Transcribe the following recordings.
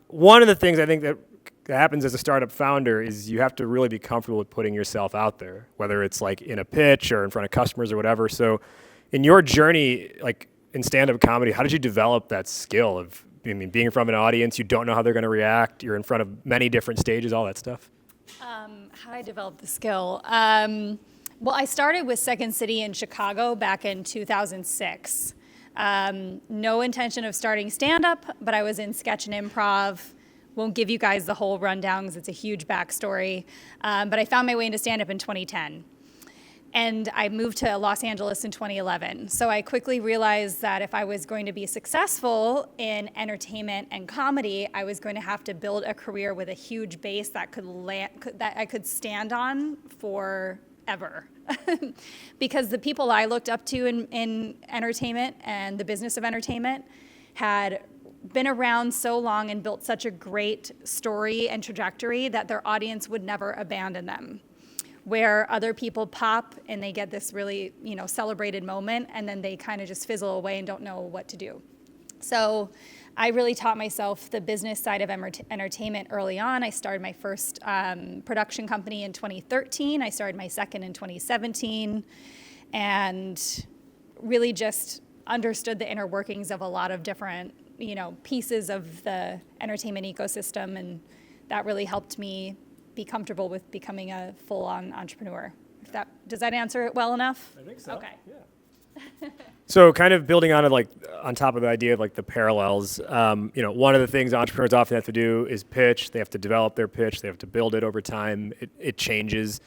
one of the things I think that happens as a startup founder is you have to really be comfortable with putting yourself out there, whether it's like in a pitch or in front of customers or whatever. So in your journey, like in stand-up comedy, how did you develop that skill of, I mean, being in front of an audience, you don't know how they're going to react, you're in front of many different stages, all that stuff? How did I develop the skill? Well, I started with Second City in Chicago back in 2006. No intention of starting stand-up, but I was in sketch and improv. Won't give you guys the whole rundown because it's a huge backstory. But I found my way into stand-up in 2010. And I moved to Los Angeles in 2011. So I quickly realized that if I was going to be successful in entertainment and comedy, I was going to have to build a career with a huge base that that I could stand on forever. Because the people I looked up to in entertainment and the business of entertainment had been around so long and built such a great story and trajectory that their audience would never abandon them. Where other people pop and they get this really, celebrated moment, and then they kind of just fizzle away and don't know what to do. So I really taught myself the business side of entertainment early on. I started my first production company in 2013. I started my second in 2017, and really just understood the inner workings of a lot of different, pieces of the entertainment ecosystem, and that really helped me be comfortable with becoming a full-on entrepreneur. Does that answer it well enough? I think so. Okay. Yeah. So kind of building on it, like on top of the idea of like the parallels, one of the things entrepreneurs often have to do is pitch. They have to develop their pitch. They have to build it over time. It changes.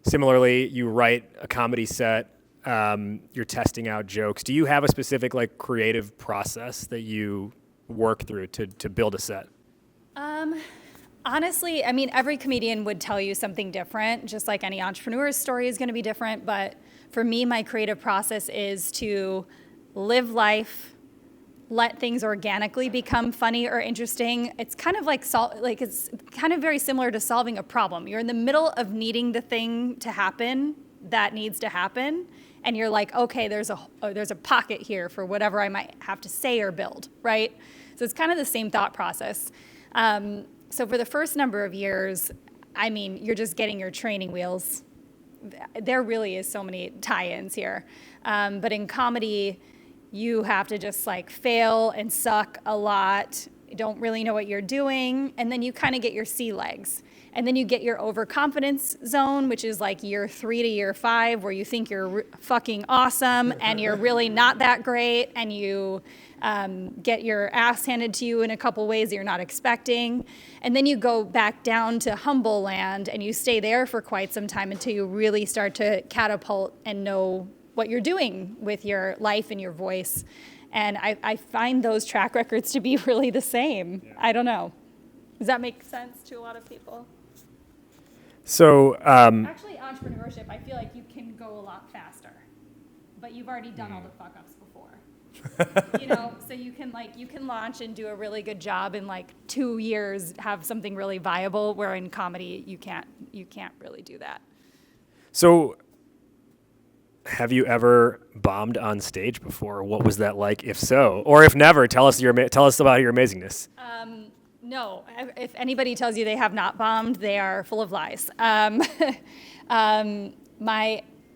Similarly, you write a comedy set. You're testing out jokes. Do you have a specific like creative process that you work through to build a set? Honestly, I mean, every comedian would tell you something different, just like any entrepreneur's story is going to be different. But for me, my creative process is to live life, let things organically become funny or interesting. It's kind of like it's kind of very similar to solving a problem. You're in the middle of needing the thing to happen that needs to happen, and you're like, okay, there's a pocket here for whatever I might have to say or build, right? So it's kind of the same thought process. So for the first number of years, I mean, you're just getting your training wheels. There really is so many tie-ins here. But in comedy, you have to just like fail and suck a lot. You don't really know what you're doing. And then you kind of get your sea legs. And then you get your overconfidence zone, which is like year 3 to year 5, where you think you're fucking awesome and you're really not that great, and you get your ass handed to you in a couple ways that you're not expecting. And then you go back down to humble land and you stay there for quite some time until you really start to catapult and know what you're doing with your life and your voice. And I find those track records to be really the same. Yeah. I don't know. Does that make sense to a lot of people? So actually, entrepreneurship, I feel like you can go a lot faster, but you've already done all the fuck ups before. So you can launch and do a really good job in like 2 years, have something really viable, where in comedy you can't really do that. So have you ever bombed on stage before? What was that like, if so? Or if never, tell us about your amazingness. No, if anybody tells you they have not bombed, they are full of lies.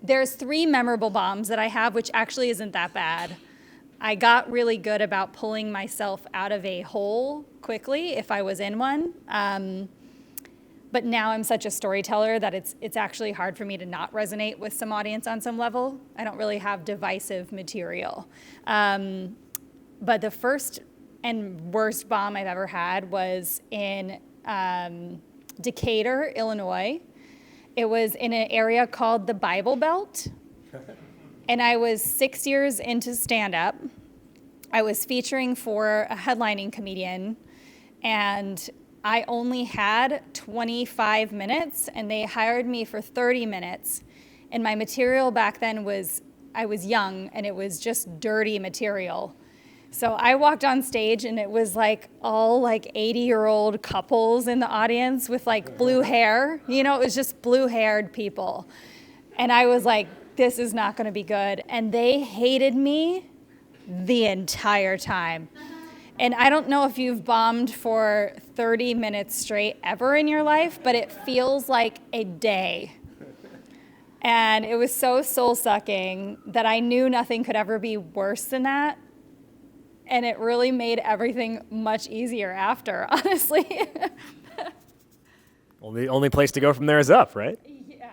There's 3 memorable bombs that I have, which actually isn't that bad. I got really good about pulling myself out of a hole quickly if I was in one. But now I'm such a storyteller that it's actually hard for me to not resonate with some audience on some level. I don't really have divisive material. But the first and worst bomb I've ever had was in Decatur, Illinois. It was in an area called the Bible Belt. And I was 6 years into stand-up. I was featuring for a headlining comedian, and I only had 25 minutes, and they hired me for 30 minutes. And my material back then I was young, and it was just dirty material. So I walked on stage, and it was like all like 80-year-old couples in the audience with like blue hair. It was just blue-haired people. And I was like, this is not going to be good. And they hated me the entire time. And I don't know if you've bombed for 30 minutes straight ever in your life, but it feels like a day. And it was so soul-sucking that I knew nothing could ever be worse than that. And it really made everything much easier after, honestly. Well, the only place to go from there is up, right? Yeah,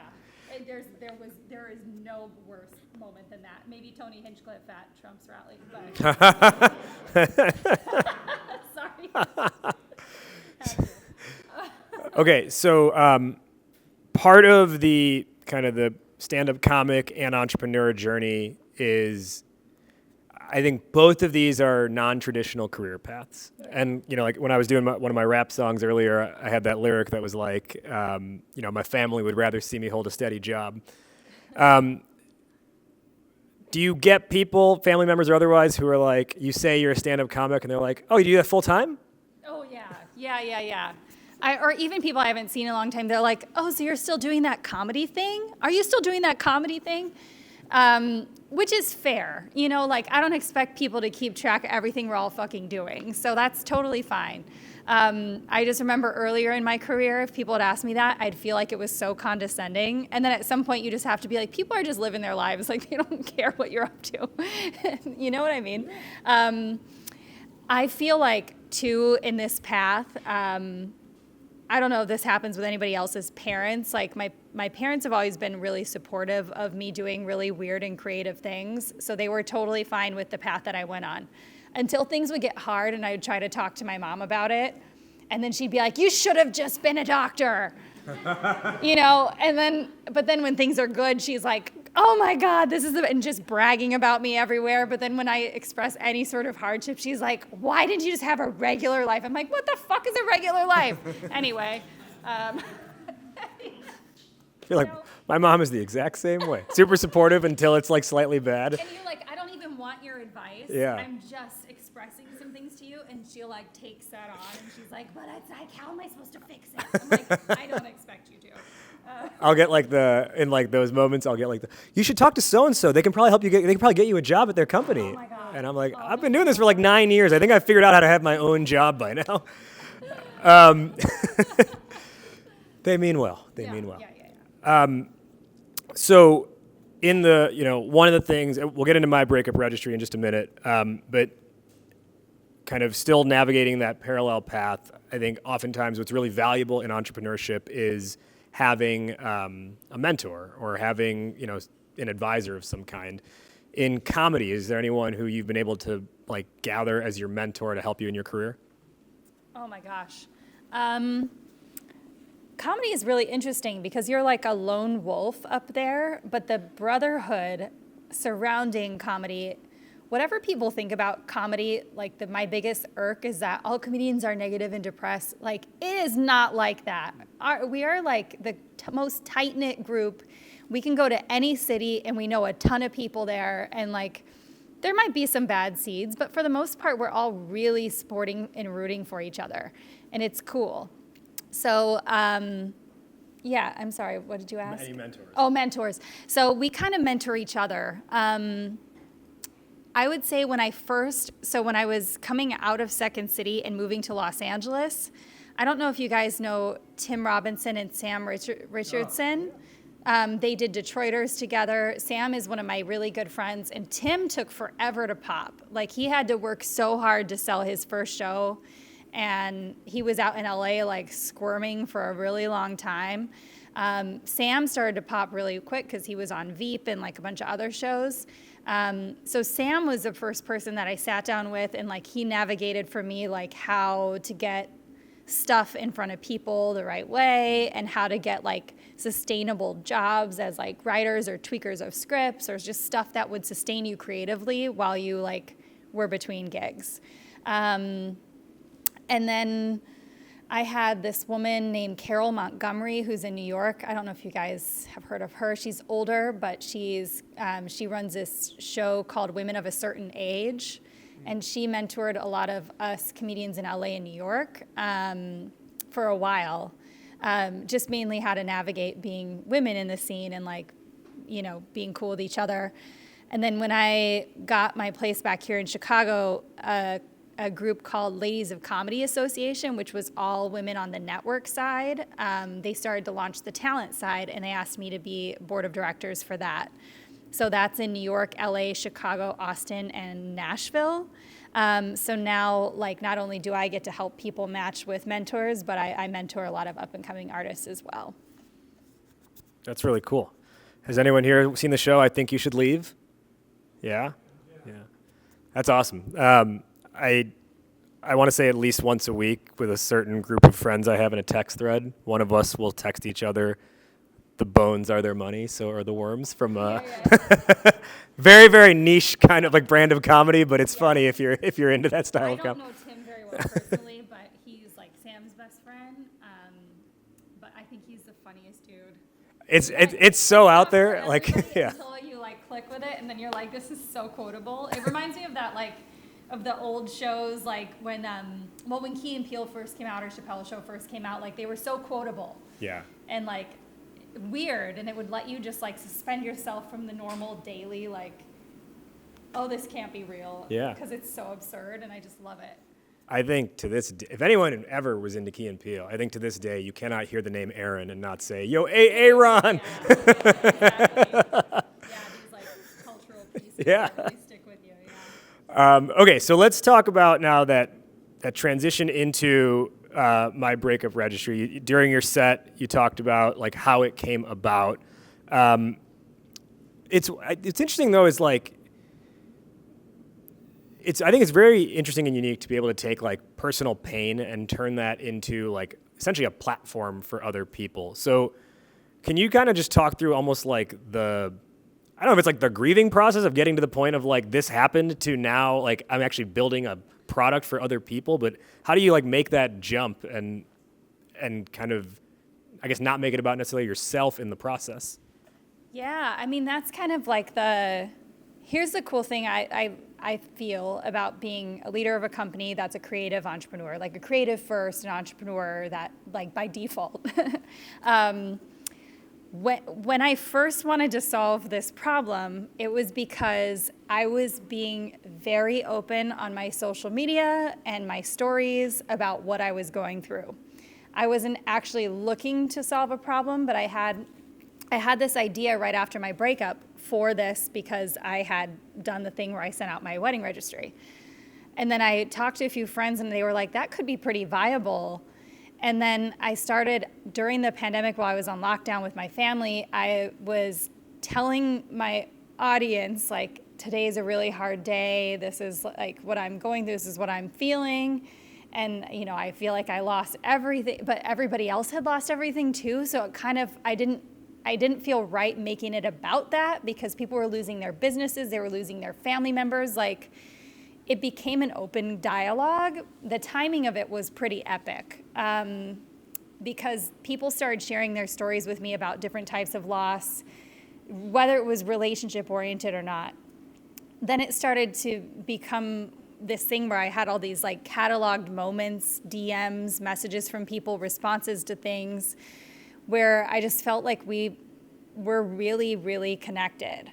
there is no worse moment than that. Maybe Tony Hinchcliffe at Trump's rally, but sorry. Okay, so part of the kind of the stand-up comic and entrepreneur journey is, I think both of these are non-traditional career paths. And, like when I was doing one of my rap songs earlier, I had that lyric that was like, my family would rather see me hold a steady job. Do you get people, family members or otherwise, who are like, you say you're a stand-up comic and they're like, oh, you do that full time? Oh, yeah. Or even people I haven't seen in a long time, they're like, oh, so you're still doing that comedy thing? Are you still doing that comedy thing? Which is fair. I don't expect people to keep track of everything we're all fucking doing. So that's totally fine. I just remember earlier in my career, if people had asked me that, I'd feel like it was so condescending. And then at some point you just have to be like, people are just living their lives. Like they don't care what you're up to. You know what I mean? I feel like too in this path, I don't know if this happens with anybody else's parents. Like my parents have always been really supportive of me doing really weird and creative things. So they were totally fine with the path that I went on until things would get hard and I would try to talk to my mom about it. And then she'd be like, you should have just been a doctor, but then when things are good, she's like, oh my God, and just bragging about me everywhere. But then when I express any sort of hardship, she's like, why didn't you just have a regular life? I'm like, what the fuck is a regular life? Anyway. I feel like my mom is the exact same way. Super supportive until it's like slightly bad. And you're like, I don't even want your advice. Yeah. I'm just expressing some things to you. And she'll like takes that on and she's like, but it's like, how am I supposed to fix it? I'm like, I don't expect you to. I'll get in those moments, you should talk to so-and-so. They can probably help you they can probably get you a job at their company. Oh my God. And I'm like, I've been doing this for like 9 years. I think I figured out how to have my own job by now. They mean well. Yeah. So in one of the things, we'll get into My Breakup Registry in just a minute, but kind of still navigating that parallel path, I think oftentimes what's really valuable in entrepreneurship is having a mentor or having, an advisor of some kind. In comedy, is there anyone who you've been able to like gather as your mentor to help you in your career? Oh my gosh. Comedy is really interesting because you're like a lone wolf up there, but the brotherhood surrounding comedy, whatever people think about comedy, like my biggest irk is that all comedians are negative and depressed. Like, it is not like that. We are like the most tight-knit group. We can go to any city and we know a ton of people there, and like, there might be some bad seeds, but for the most part, we're all really supporting and rooting for each other, and it's cool. So, yeah, I'm sorry, what did you ask? Any mentors? Oh, mentors. So we kind of mentor each other. I would say when I was coming out of Second City and moving to Los Angeles, I don't know if you guys know Tim Robinson and Sam Richardson. They did Detroiters together. Sam is one of my really good friends, and Tim took forever to pop. Like, he had to work so hard to sell his first show, and he was out in LA like squirming for a really long time. Sam started to pop really quick because he was on Veep and like a bunch of other shows. So Sam was the first person that I sat down with, and like he navigated for me like how to get stuff in front of people the right way and how to get like sustainable jobs as like writers or tweakers of scripts or just stuff that would sustain you creatively while you like were between gigs. And then I had this woman named Carol Montgomery who's in New York. I don't know if you guys have heard of her. She's older, but she runs this show called Women of a Certain Age. And she mentored a lot of us comedians in LA and New York for a while, just mainly how to navigate being women in the scene and like, being cool with each other. And then when I got my place back here in Chicago, a a group called Ladies of Comedy Association, which was all women on the network side. They started to launch the talent side, and they asked me to be board of directors for that. So that's in New York, LA, Chicago, Austin, and Nashville. So now, like, not only do I get to help people match with mentors, but I mentor a lot of up-and-coming artists as well. That's really cool. Has anyone here seen the show I Think You Should Leave? Yeah? Yeah. That's awesome. I want to say at least once a week with a certain group of friends I have in a text thread. One of us will text each other, "The bones are their money," so are the worms from very, very niche kind of like brand of comedy, but it's funny if you're into that style of comedy. I don't know Tim very well personally, but he's like Sam's best friend. But I think he's the funniest dude. It's so out there, like yeah. Until you like click with it, and then you're like, this is so quotable. It reminds me of that of the old shows, like when Key and Peele first came out, or Chappelle Show first came out, like they were so quotable. Yeah. And like weird, and it would let you just like suspend yourself from the normal daily, like, oh, this can't be real. Yeah. Because it's so absurd, and I just love it. I think to this day, if anyone ever was into Key and Peele, I think to this day you cannot hear the name Aaron and not say, "Yo, Aaron." Yeah, exactly. These like cultural pieces that really stick with you. Yeah. Okay, so let's talk about now that transition into My Breakup Registry. During your set, you talked about like how it came about. It's interesting though, is like I think it's very interesting and unique to be able to take like personal pain and turn that into like essentially a platform for other people. So can you kind of just talk through almost like I don't know if it's like the grieving process of getting to the point of like this happened to now like I'm actually building a product for other people, but how do you like make that jump and kind of, I guess, not make it about necessarily yourself in the process? Yeah, I mean, that's kind of like here's the cool thing I feel about being a leader of a company that's a creative entrepreneur, like a creative first, an entrepreneur that like by default. When I first wanted to solve this problem, it was because I was being very open on my social media and my stories about what I was going through. I wasn't actually looking to solve a problem, but I had this idea right after my breakup for this because I had done the thing where I sent out my wedding registry. And then I talked to a few friends and they were like, that could be pretty viable. And then I started, during the pandemic while I was on lockdown with my family, I was telling my audience, like, today's a really hard day. This is like what I'm going through. This is what I'm feeling. And, you know, I feel like I lost everything, but everybody else had lost everything too. So it kind of, I didn't feel right making it about that because people were losing their businesses. They were losing their family members. Like, it became an open dialogue. The timing of it was pretty epic because people started sharing their stories with me about different types of loss, whether it was relationship oriented or not. Then it started to become this thing where I had all these like cataloged moments, DMs, messages from people, responses to things, where I just felt like we were really, really connected.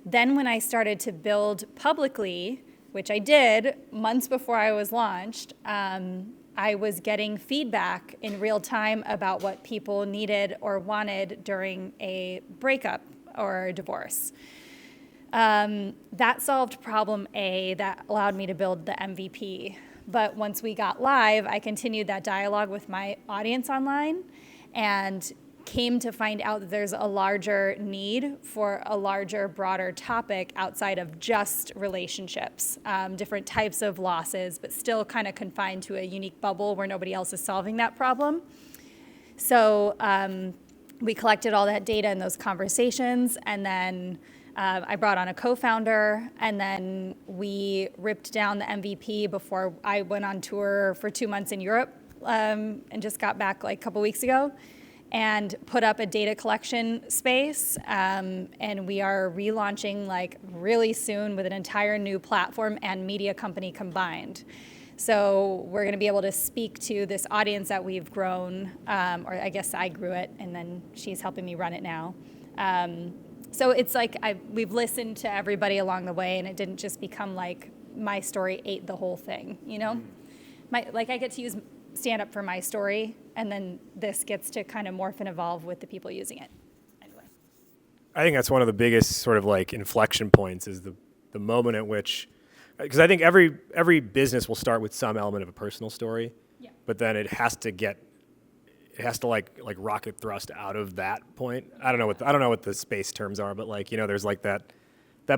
Then when I started to build publicly, which I did months before I was launched, I was getting feedback in real time about what people needed or wanted during a breakup or a divorce. That solved problem A, that allowed me to build the MVP. But once we got live, I continued that dialogue with my audience online and came to find out that there's a larger need for a larger, broader topic outside of just relationships, different types of losses, but still kind of confined to a unique bubble where nobody else is solving that problem. So we collected all that data in those conversations, and then I brought on a co-founder, and then we ripped down the MVP before I went on tour for 2 months in Europe, and just got back like a couple weeks ago, and put up a data collection space, and we are relaunching like really soon with an entire new platform and media company combined. So we're gonna be able to speak to this audience that we've grown, or I guess I grew it, and then she's helping me run it now. So it's like we've listened to everybody along the way, and it didn't just become like my story ate the whole thing, you know? I get to use stand up for my story, and then this gets to kind of morph and evolve with the people using it. Anyway. I think that's one of the biggest sort of like inflection points is the moment at which, because I think every business will start with some element of a personal story, but then it has to like rocket thrust out of that point. I don't know what the space terms are, but like, you know, there's like that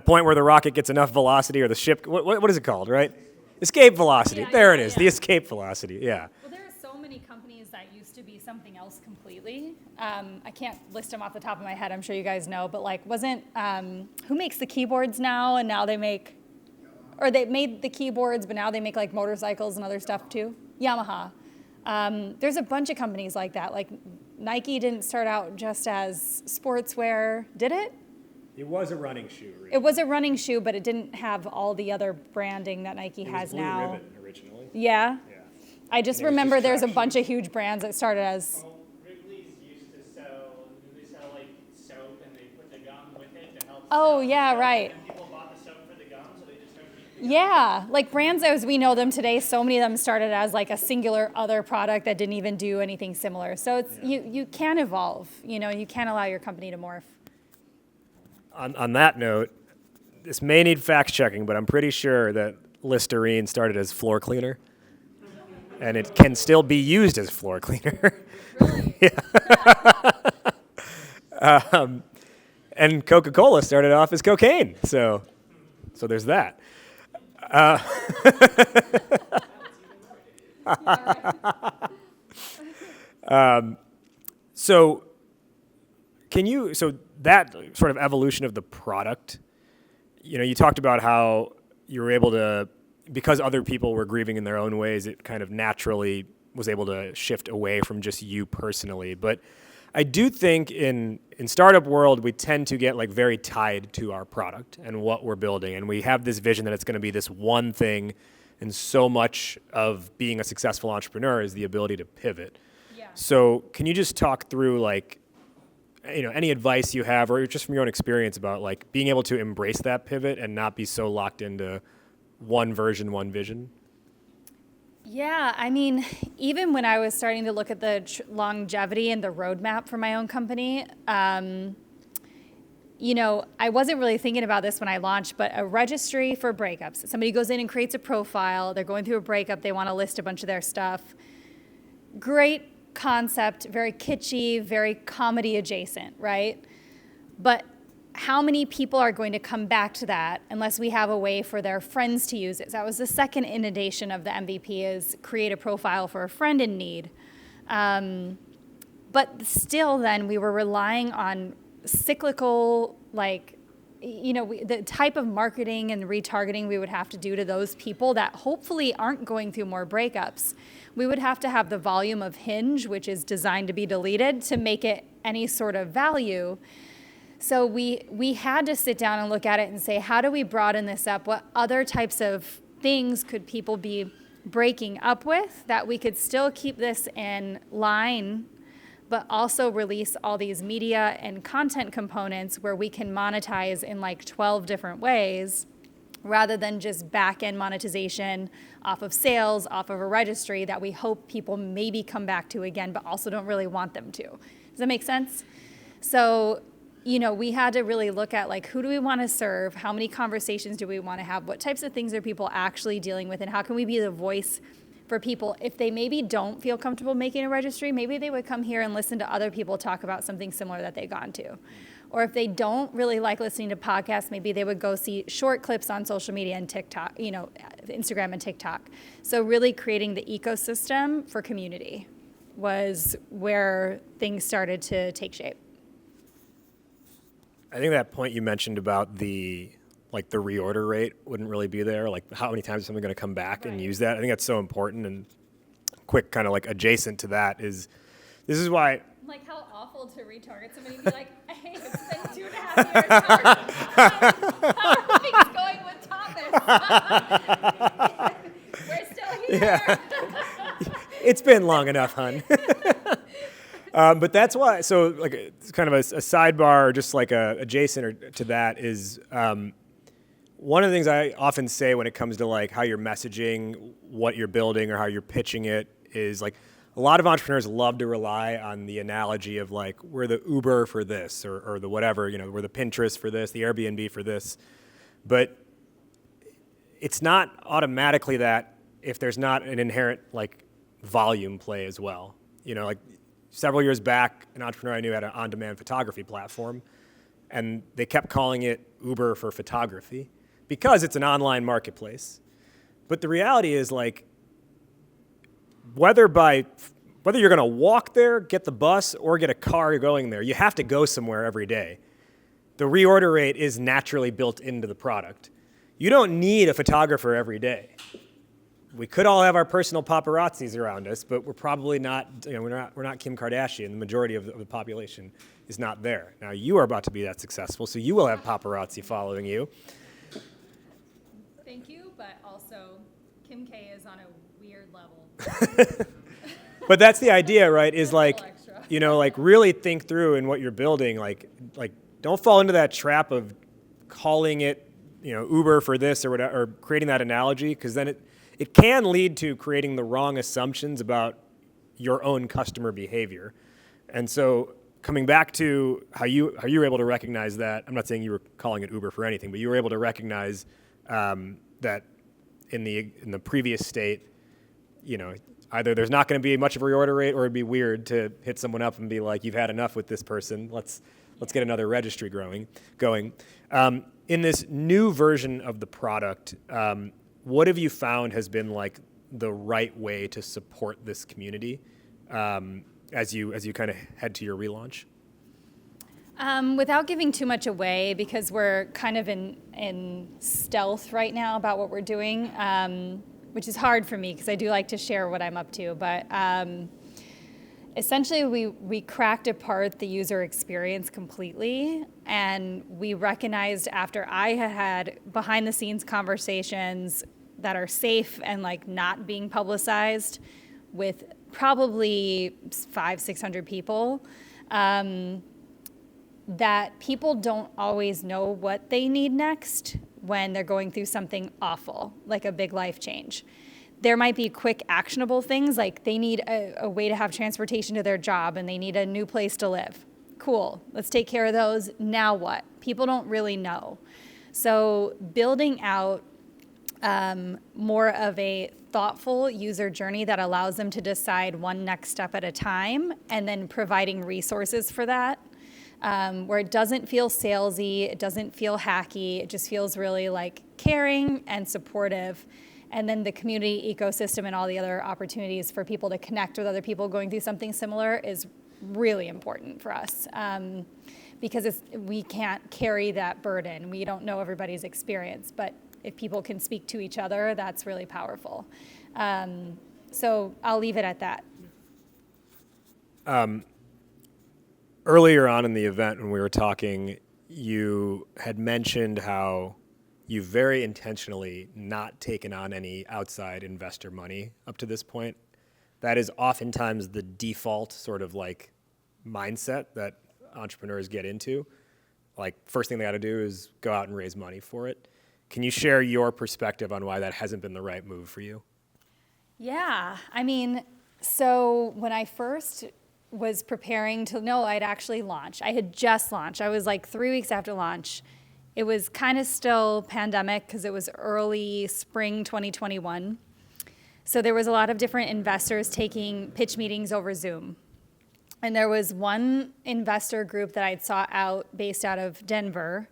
point where the rocket gets enough velocity or the ship, what is it called, right? Escape velocity. Yeah, there yeah, it is, yeah. the escape velocity, yeah. Well, there are so many companies that used to be something else completely. I can't list them off the top of my head, I'm sure you guys know, but like who makes the keyboards now, and now they made the keyboards, but now they make like motorcycles and other stuff too? Yamaha. There's a bunch of companies like that. Like Nike didn't start out just as sportswear, did it? It was a running shoe. Originally. It was a running shoe, but it didn't have all the other branding that Nike has Blue now. Ribbon originally. Yeah? Yeah. I just And it was remember just there's a traction. bunch of huge brands that started as... Well, Wrigley's used to sell like soap, and they put the gum with it to help Oh, sell yeah, soap, right. And then people bought the soap for the gum, so they just started using the gum. Yeah, like brands as we know them today, so many of them started as like a singular other product that didn't even do anything similar. So it's you can evolve, you know, you can allow your company to morph. On that note, this may need fact checking, but I'm pretty sure that Listerine started as floor cleaner, and it can still be used as floor cleaner. Really? And Coca-Cola started off as cocaine, so there's that. So that sort of evolution of the product, you know, you talked about how you were able to, because other people were grieving in their own ways, it kind of naturally was able to shift away from just you personally. But I do think in startup world, we tend to get like very tied to our product and what we're building. And we have this vision that it's going to be this one thing. And so much of being a successful entrepreneur is the ability to pivot. Yeah. So can you just talk through like, you know, any advice you have or just from your own experience about like being able to embrace that pivot and not be so locked into one version, one vision? Yeah, I mean, even when I was starting to look at the longevity and the roadmap for my own company, you know, I wasn't really thinking about this when I launched, but a registry for breakups. Somebody goes in and creates a profile. They're going through a breakup. They want to list a bunch of their stuff. Great concept, very kitschy, very comedy adjacent, right? But how many people are going to come back to that unless we have a way for their friends to use it? So that was the second inundation of the MVP, is create a profile for a friend in need. But still then we were relying on cyclical, like, you know, the type of marketing and retargeting we would have to do to those people that hopefully aren't going through more breakups. We would have to have the volume of Hinge, which is designed to be deleted, to make it any sort of value. So we had to sit down and look at it and say, how do we broaden this up? What other types of things could people be breaking up with that we could still keep this in line, but also release all these media and content components where we can monetize in like 12 different ways, rather than just back-end monetization off of sales, off of a registry that we hope people maybe come back to again, but also don't really want them to. Does that make sense? So, you know, we had to really look at like, who do we want to serve? How many conversations do we want to have? What types of things are people actually dealing with? And how can we be the voice for people? If they maybe don't feel comfortable making a registry, maybe they would come here and listen to other people talk about something similar that they've gone to. Or if they don't really like listening to podcasts, maybe they would go see short clips on social media and TikTok, you know, Instagram and TikTok. So really creating the ecosystem for community was where things started to take shape. I think that point you mentioned about the reorder rate wouldn't really be there. Like how many times is someone going to come back and use that? I think that's so important. And quick kind of like adjacent to that is, this is why. Like how awful to retarget somebody and be like, hey, it's been 2.5 years. How are things going with Thomas? We're still here. Yeah. It's been long enough, hun. But that's why, so like it's kind of a sidebar, just like a adjacent to that is one of the things I often say when it comes to like how you're messaging what you're building or how you're pitching it is like a lot of entrepreneurs love to rely on the analogy of like we're the Uber for this or the whatever, we're the Pinterest for this, the Airbnb for this. But it's not automatically that if there's not an inherent like volume play as well. Like several years back, an entrepreneur I knew had an on-demand photography platform, and they kept calling it Uber for photography because it's an online marketplace. But the reality is like whether you're going to walk there, get the bus, or get a car going there, you have to go somewhere every day. The reorder rate is naturally built into the product. You don't need a photographer every day. We could all have our personal paparazzis around us, but we're probably not, we're not Kim Kardashian. The majority of the population is not there. Now you are about to be that successful, so you will have paparazzi following you. Thank you, but also Kim K is on a weird level. But that's the idea, right? Is like, like really think through in what you're building. Like don't fall into that trap of calling it, Uber for this or whatever, or creating that analogy, because then it can lead to creating the wrong assumptions about your own customer behavior. And so coming back to how you were able to recognize that, I'm not saying you were calling it Uber for anything, but you were able to recognize that in the previous state, either there's not going to be much of a reorder rate, or it'd be weird to hit someone up and be like, you've had enough with this person. Let's get another registry going. In this new version of the product, what have you found has been like the right way to support this community as you kind of head to your relaunch? Without giving too much away, because we're kind of in stealth right now about what we're doing, which is hard for me because I do like to share what I'm up to. But essentially, we cracked apart the user experience completely, and we recognized after I had behind the scenes conversations that are safe and like not being publicized with probably 500-600 people, that people don't always know what they need next when they're going through something awful, like a big life change. There might be quick actionable things, like they need a way to have transportation to their job and they need a new place to live. Cool, let's take care of those. Now what? People don't really know. So building out more of a thoughtful user journey that allows them to decide one next step at a time, and then providing resources for that, where it doesn't feel salesy, it doesn't feel hacky, it just feels really like caring and supportive. And then the community ecosystem and all the other opportunities for people to connect with other people going through something similar is really important for us, because we can't carry that burden. We don't know everybody's experience, but if people can speak to each other, that's really powerful. So I'll leave it at that. Earlier on in the event when we were talking, you had mentioned how you very intentionally not taken on any outside investor money up to this point. That is oftentimes the default sort of like mindset that entrepreneurs get into. Like first thing they got to do is go out and raise money for it. Can you share your perspective on why that hasn't been the right move for you? Yeah, I mean, so when I first was preparing to know I'd actually launch, I had just launched. I was like 3 weeks after launch. It was kind of still pandemic because it was early spring 2021. So there was a lot of different investors taking pitch meetings over Zoom. And there was one investor group that I'd sought out based out of Denver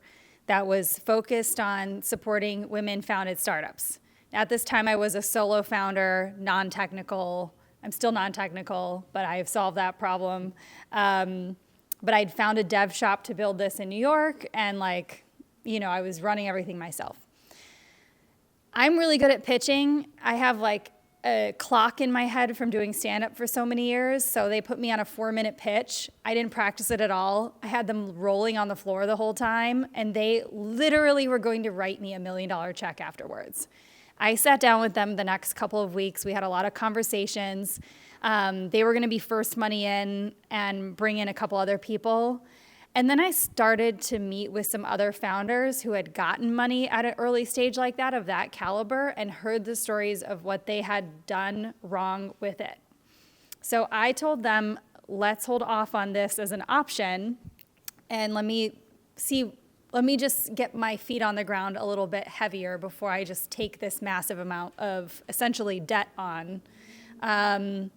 that was focused on supporting women-founded startups. At this time, I was a solo founder, non-technical. I'm still non-technical, but I've solved that problem. But I'd found a dev shop to build this in New York, and I was running everything myself. I'm really good at pitching. I have like a clock in my head from doing stand-up for so many years, so they put me on a 4-minute pitch. I didn't practice it at all. I had them rolling on the floor the whole time, and they literally were going to write me $1 million check afterwards. I sat down with them the next couple of weeks. We had a lot of conversations. They were going to be first money in and bring in a couple other people. And then I started to meet with some other founders who had gotten money at an early stage like that, of that caliber, and heard the stories of what they had done wrong with it. So I told them, let's hold off on this as an option, and let me just get my feet on the ground a little bit heavier before I just take this massive amount of essentially debt on. And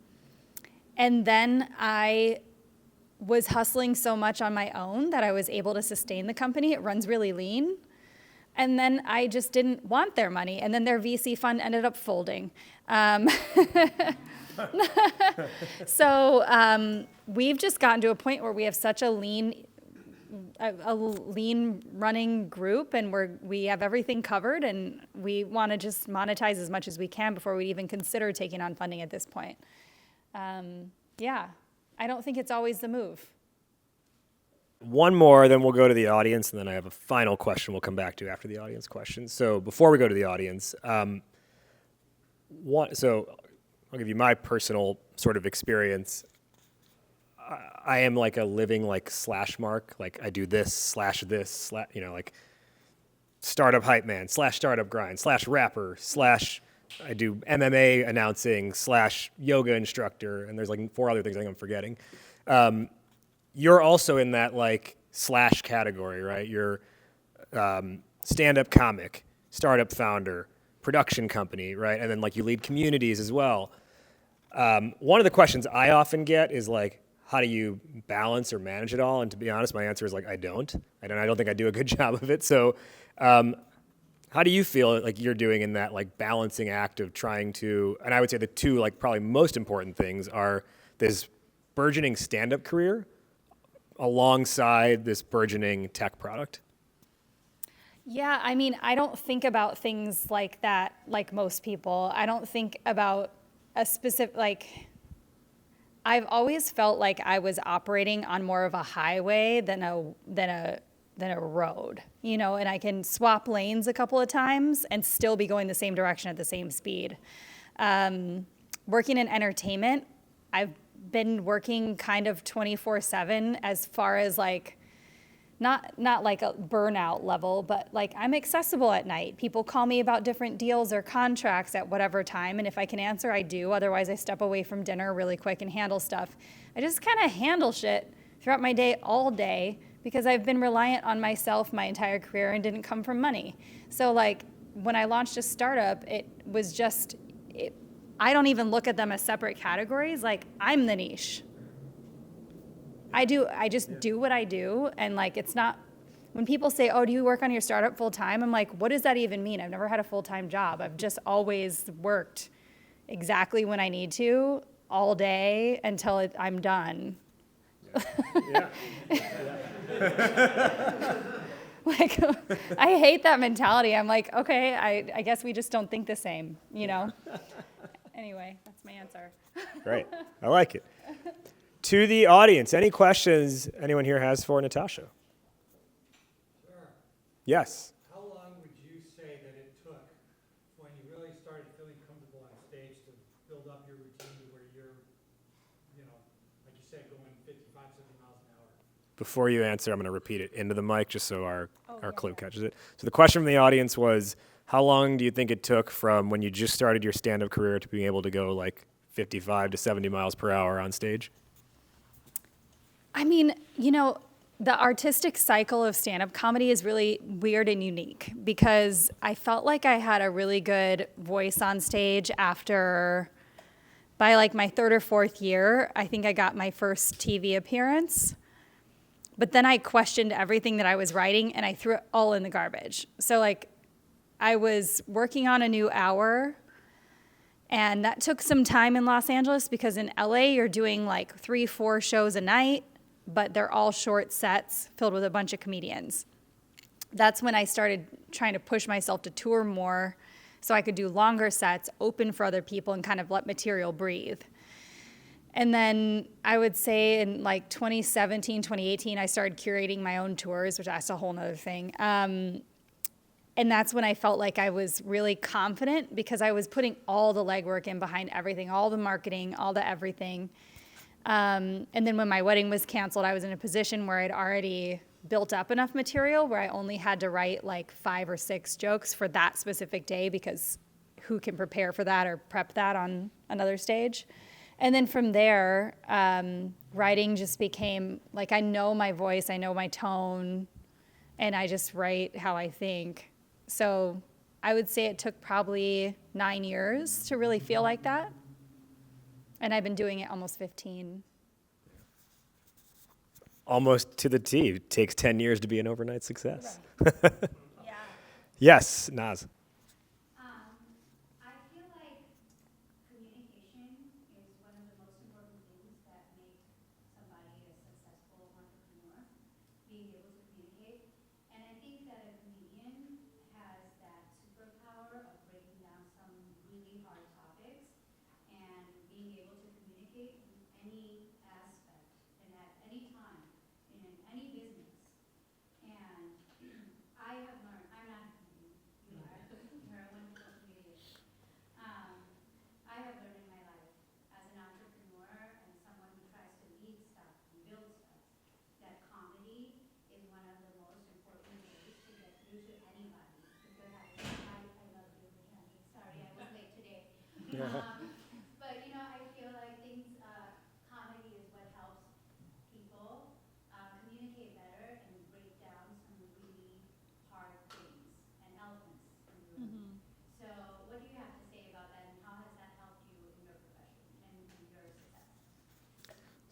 then I was hustling so much on my own that I was able to sustain the company. It runs really lean. And then I just didn't want their money. And then their VC fund ended up folding. So we've just gotten to a point where we have such a lean running group, and we have everything covered, and we want to just monetize as much as we can before we even consider taking on funding at this point. Yeah. I don't think it's always the move. One more, then we'll go to the audience, and then I have a final question we'll come back to after the audience question. So before we go to the audience, so I'll give you my personal sort of experience. I am like a living like slash mark. Like I do this slash this, like startup hype man / startup grind / rapper / I do MMA announcing / yoga instructor, and there's like 4 other things I think I'm forgetting. You're also in that like slash category, right? You're stand-up comic, startup founder, production company, right? And then like you lead communities as well. One of the questions I often get is like, how do you balance or manage it all? And to be honest, my answer is like, I don't think I do a good job of it. So, how do you feel like you're doing in that like balancing act of trying to, and I would say the 2 like probably most important things are this burgeoning stand-up career alongside this burgeoning tech product? Yeah, I mean, I don't think about things like that like most people. I don't think about a specific, like, I've always felt like I was operating on more of a highway than a road, and I can swap lanes a couple of times and still be going the same direction at the same speed. Working in entertainment, I've been working kind of 24/7 as far as like, not like a burnout level, but like I'm accessible at night. People call me about different deals or contracts at whatever time, and if I can answer, I do. Otherwise, I step away from dinner really quick and handle stuff. I just kind of handle shit throughout my day all day, because I've been reliant on myself my entire career and didn't come from money. So like when I launched a startup, it was just, I don't even look at them as separate categories. Like I'm the niche. I just do what I do. And like, it's not, when people say, oh, do you work on your startup full time? I'm like, what does that even mean? I've never had a full-time job. I've just always worked exactly when I need to all day until I'm done. Yeah. Like, I hate that mentality. I'm like, okay, I guess we just don't think the same, Anyway, that's my answer. Great. I like it. To the audience, any questions anyone here has for Natasha? Sure. Yes. How long would you say that it took when you really started feeling comfortable on stage to build up your routine to where you're, like you said, going 55, 60 miles an hour? Before you answer, I'm going to repeat it into the mic just so our clue catches it. So the question from the audience was, how long do you think it took from when you just started your stand-up career to being able to go like 55 to 70 miles per hour on stage? I mean, the artistic cycle of stand-up comedy is really weird and unique, because I felt like I had a really good voice on stage by like my 3rd or 4th year. I think I got my first TV appearance. But then I questioned everything that I was writing, and I threw it all in the garbage. So like I was working on a new hour, and that took some time in Los Angeles, because in LA you're doing like 3-4 shows a night, but they're all short sets filled with a bunch of comedians. That's when I started trying to push myself to tour more so I could do longer sets, open for other people, and kind of let material breathe. And then I would say in like 2017, 2018, I started curating my own tours, which that's a whole nother thing. And that's when I felt like I was really confident, because I was putting all the legwork in behind everything, all the marketing, all the everything. And then when my wedding was canceled, I was in a position where I'd already built up enough material where I only had to write like 5 or 6 jokes for that specific day, because who can prepare for that or prep that on another stage? And then from there, writing just became like, I know my voice, I know my tone, and I just write how I think. So I would say it took probably 9 years to really feel like that. And I've been doing it almost 15. Almost to the T. It takes 10 years to be an overnight success. Yeah. Yes, Naz. I feel like communication is one of the most important things that make somebody a successful entrepreneur, being able to communicate. And I think that a comedian has that superpower of breaking down some really hard topics and being able to communicate in any aspect and at any time in any business. And I have learned, I'm not a comedian, you are, you're a wonderful comedian. I have learned in my life as an entrepreneur and someone who tries to lead stuff and build stuff, that comedy is one of the most important ways to get through to anybody. If you're having, I love you, Brittany. Sorry, I was late today. But you know, I feel like comedy is what helps people communicate better and break down some really hard things and elephants in the room. So what do you have to say about that, and how has that helped you in your profession and your success?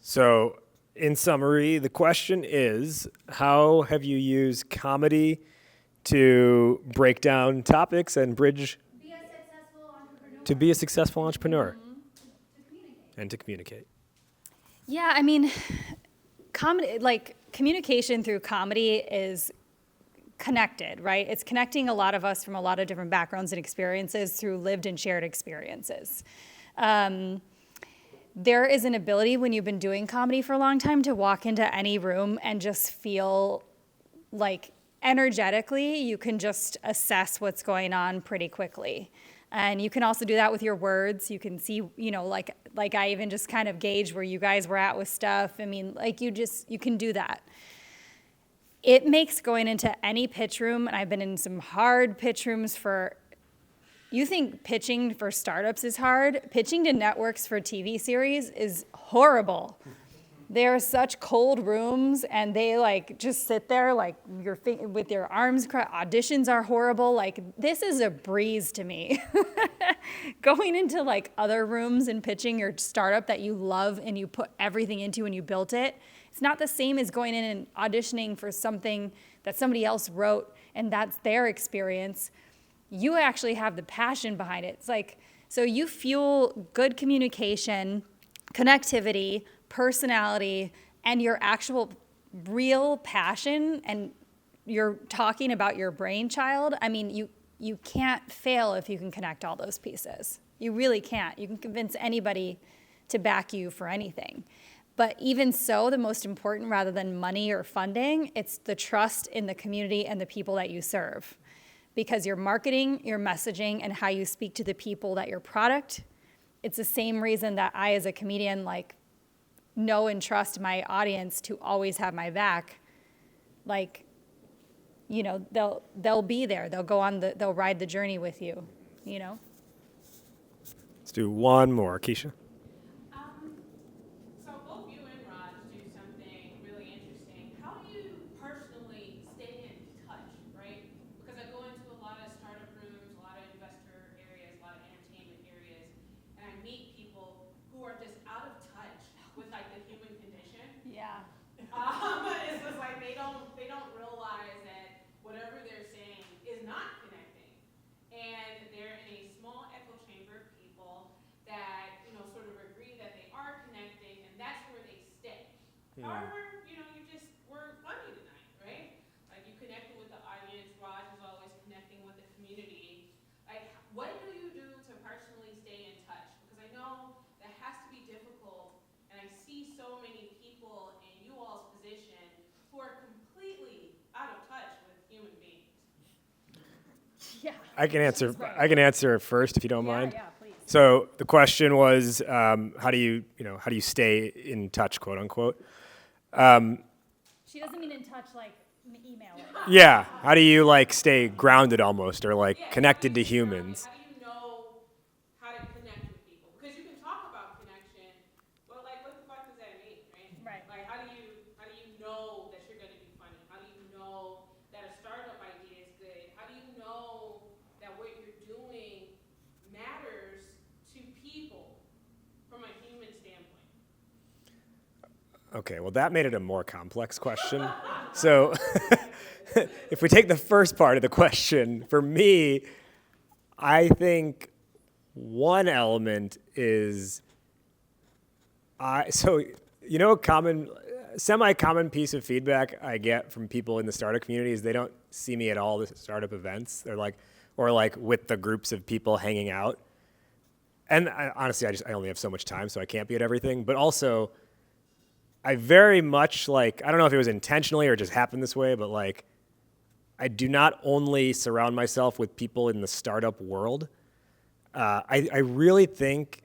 So, in summary, the question is, how have you used comedy to break down topics and bridge Be a successful entrepreneur. to be a successful entrepreneur To communicate. and to communicate? Yeah, I mean, comedy, like communication through comedy is connected, right? It's connecting a lot of us from a lot of different backgrounds and experiences through lived and shared experiences. There is an ability when you've been doing comedy for a long time to walk into any room and just feel like energetically you can just assess what's going on pretty quickly. And you can also do that with your words. You can see, you know, like I even just kind of gauge where you guys were at with stuff. I mean, like you can do that. It makes going into any pitch room, and I've been in some hard pitch rooms you think pitching for startups is hard? Pitching to networks for TV series is horrible. They're such cold rooms, and they like just sit there like with your arms crossed. Auditions are horrible. Like, this is a breeze to me. Going into like other rooms and pitching your startup that you love and you put everything into and you built it, it's not the same as going in and auditioning for something that somebody else wrote and that's their experience. You actually have the passion behind it. It's like, so you fuel good communication, connectivity, personality, and your actual real passion, and you're talking about your brainchild. I mean, you can't fail if you can connect all those pieces. You really can't. You can convince anybody to back you for anything. But even so, the most important, rather than money or funding, it's the trust in the community and the people that you serve. Because your marketing, your messaging, and how you speak to the people that your product, it's the same reason that I, as a comedian, like, know and trust my audience to always have my back. Like, you know, they'll be there. They'll ride the journey with you, you know? Let's do one more. Keisha? So both you and Raj do something really interesting. How do you personally stay in touch, right? Because I go into a lot of startup rooms, a lot of investor areas, a lot of entertainment areas, and I meet people who are just out of touch with like the human condition. Yeah. It's just like they don't realize that whatever they're saying is not connecting, and they're in a small echo chamber of people that sort of agree that they are connecting, and that's where they stay. However, we're funny tonight, right? Like, you connected with the audience. Raj is always connecting with the community. Like, what do you do to personally stay in touch? Because I know that has to be difficult, and I see so many people in you all's position who are completely out of touch with human beings. Yeah. I can answer first if you don't mind. Yeah, please. So the question was, how do you stay in touch, quote unquote? She doesn't mean in touch like email it. Yeah. How do you like stay grounded almost, or like Yeah, connected to how do you humans? How do you know how to connect with people? Because you can talk about connection, but like, what the fuck does that mean, right? Right. Like, how do you know that you're going to be funny? How do you know that a startup idea is good? How do you know that what you're doing matters to people from a human standpoint? Okay, well, that made it a more complex question. So if we take the first part of the question, for me, I think one element is a semi-common piece of feedback I get from people in the startup community is they don't see me at all at startup events. They're like, or like with the groups of people hanging out. And honestly, I only have so much time, so I can't be at everything. But also, I very much like, I don't know if it was intentionally or just happened this way, but like, I do not only surround myself with people in the startup world. I really think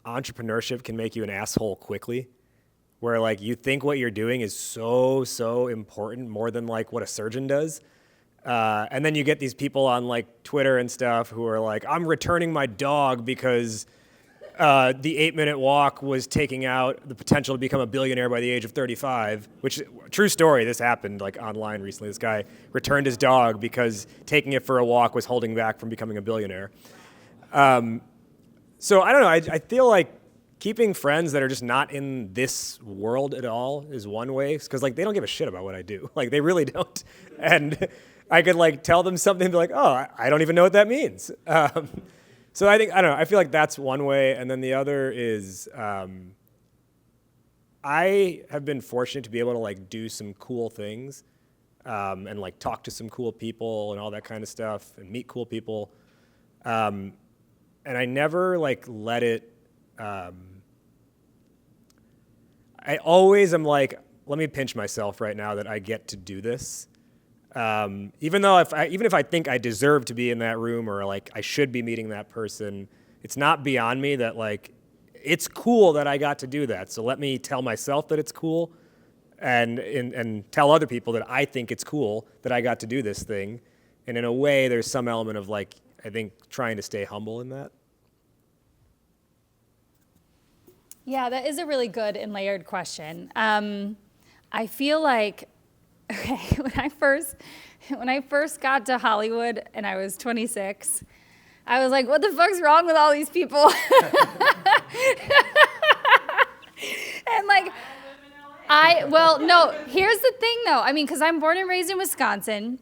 entrepreneurship can make you an asshole quickly, where like you think what you're doing is so important, more than like what a surgeon does. And then you get these people on like Twitter and stuff who are like, I'm returning my dog because the 8-minute walk was taking out the potential to become a billionaire by the age of 35, which, true story, this happened like online recently. This guy returned his dog because taking it for a walk was holding back from becoming a billionaire. So I don't know, I feel like keeping friends that are just not in this world at all is one way, because like they don't give a shit about what I do. Like they really don't. And I could like tell them something and be like, oh, I don't even know what that means. So I don't know, I feel like that's one way. And then the other is I have been fortunate to be able to like do some cool things and like talk to some cool people and all that kind of stuff and meet cool people. And I never like let it, I always am like, let me pinch myself right now that I get to do this. Even if I think I deserve to be in that room or like I should be meeting that person, it's not beyond me that like it's cool that I got to do that. So let me tell myself that it's cool, and tell other people that I think it's cool that I got to do this thing. And in a way, there's some element of like I think trying to stay humble in that. Yeah, that is a really good and layered question. I feel like, okay, when I first got to Hollywood and I was 26, I was like, what the fuck's wrong with all these people? And like, no, here's the thing though. I mean, because I'm born and raised in Wisconsin.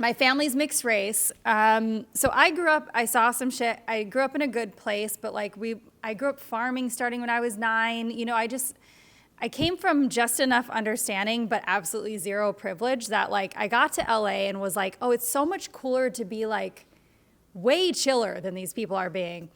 My family's mixed race. So I saw some shit. I grew up in a good place, but like I grew up farming starting when I was 9. You know, I came from just enough understanding, but absolutely zero privilege that like I got to LA and was like, oh, it's so much cooler to be like way chiller than these people are being.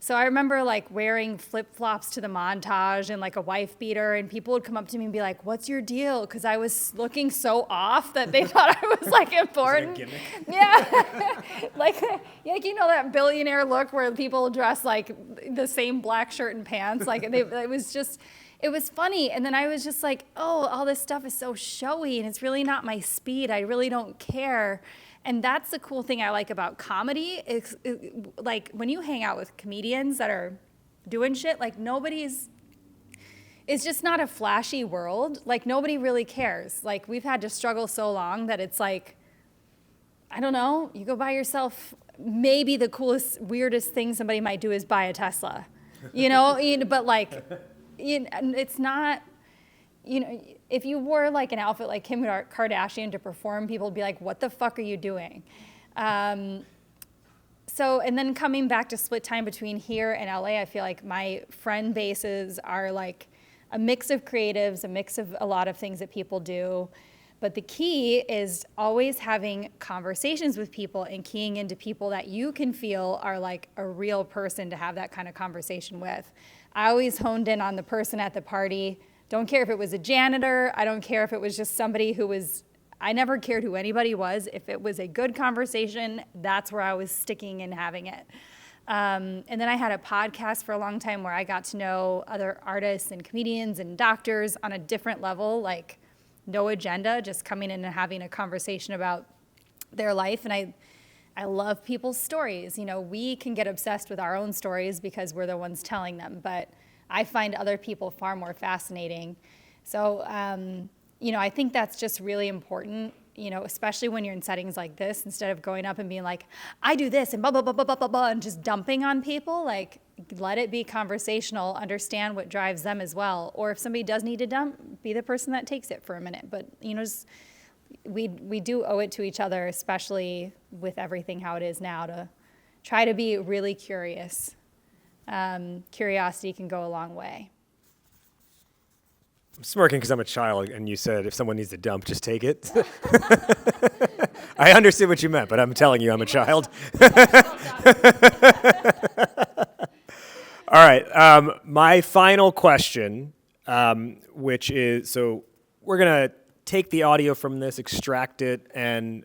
So I remember like wearing flip-flops to the montage and like a wife beater, and people would come up to me and be like, what's your deal? Because I was looking so off that they thought I was like important. Is that a gimmick? Yeah. like you know that billionaire look where people dress like the same black shirt and pants. Like it was funny. And then I was just like, oh, all this stuff is so showy and it's really not my speed. I really don't care. And that's the cool thing I like about comedy. Like when you hang out with comedians that are doing shit, like it's just not a flashy world. Like nobody really cares. Like we've had to struggle so long that it's like, I don't know, you go buy yourself, maybe the coolest, weirdest thing somebody might do is buy a Tesla, you know, but like, it's not, you know, if you wore like an outfit like Kim Kardashian to perform, people would be like, what the fuck are you doing? And then coming back to split time between here and LA, I feel like my friend bases are like a mix of creatives, a mix of a lot of things that people do. But the key is always having conversations with people and keying into people that you can feel are like a real person to have that kind of conversation with. I always honed in on the person at the party. Don't care if it was a janitor. I don't care if it was just somebody I never cared who anybody was. If it was a good conversation, that's where I was sticking and having it. And then I had a podcast for a long time where I got to know other artists and comedians and doctors on a different level, like no agenda, just coming in and having a conversation about their life. And I love people's stories. You know, we can get obsessed with our own stories because we're the ones telling them, but I find other people far more fascinating. So, you know, I think that's just really important, you know, especially when you're in settings like this, instead of going up and being like, I do this and blah, blah, blah, blah, blah, blah, blah, and just dumping on people, like, let it be conversational, understand what drives them as well. Or if somebody does need to dump, be the person that takes it for a minute. But, you know, just, we do owe it to each other, especially with everything how it is now, to try to be really curious. Curiosity can go a long way. I'm smirking because I'm a child, and you said if someone needs to dump, just take it. I understood what you meant, but I'm telling you I'm a child. All right, my final question, which is, so we're going to take the audio from this, extract it, and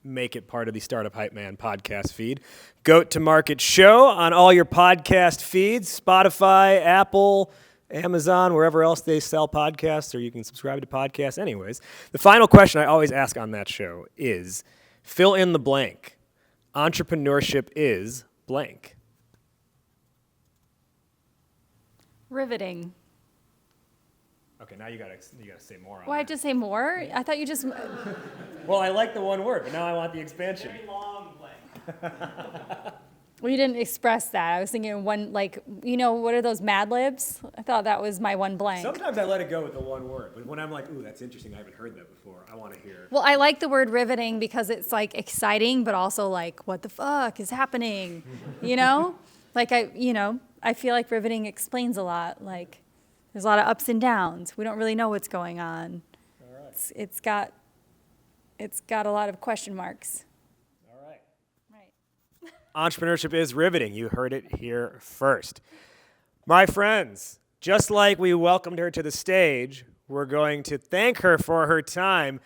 make it part of the Startup Hype Man podcast feed. Goat to Market Show on all your podcast feeds, Spotify, Apple, Amazon, wherever else they sell podcasts, or you can subscribe to podcasts. Anyways, the final question I always ask on that show is, fill in the blank. Entrepreneurship is blank. Riveting. Okay, now you gotta say more on Well, I have that. to say more? I thought you just... Well, I like the one word, but now I want the expansion. Very long blank. Well, you didn't express that. I was thinking one, like, you know, what are those Mad Libs? I thought that was my one blank. Sometimes I let it go with the one word, but when I'm like, ooh, that's interesting, I haven't heard that before, I want to hear. Well, I like the word riveting because it's, like, exciting, but also, like, what the fuck is happening? You know? Like, I feel like riveting explains a lot. Like, there's a lot of ups and downs. We don't really know what's going on. All right. It's got a lot of question marks. All right. Right. Entrepreneurship is riveting. You heard it here first. My friends, just like we welcomed her to the stage, we're going to thank her for her time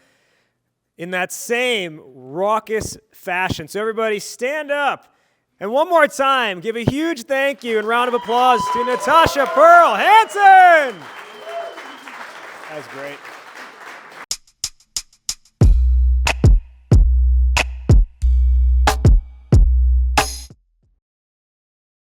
in that same raucous fashion. So everybody stand up. And one more time, give a huge thank you and round of applause to Natasha Pearl Hansen. That was great.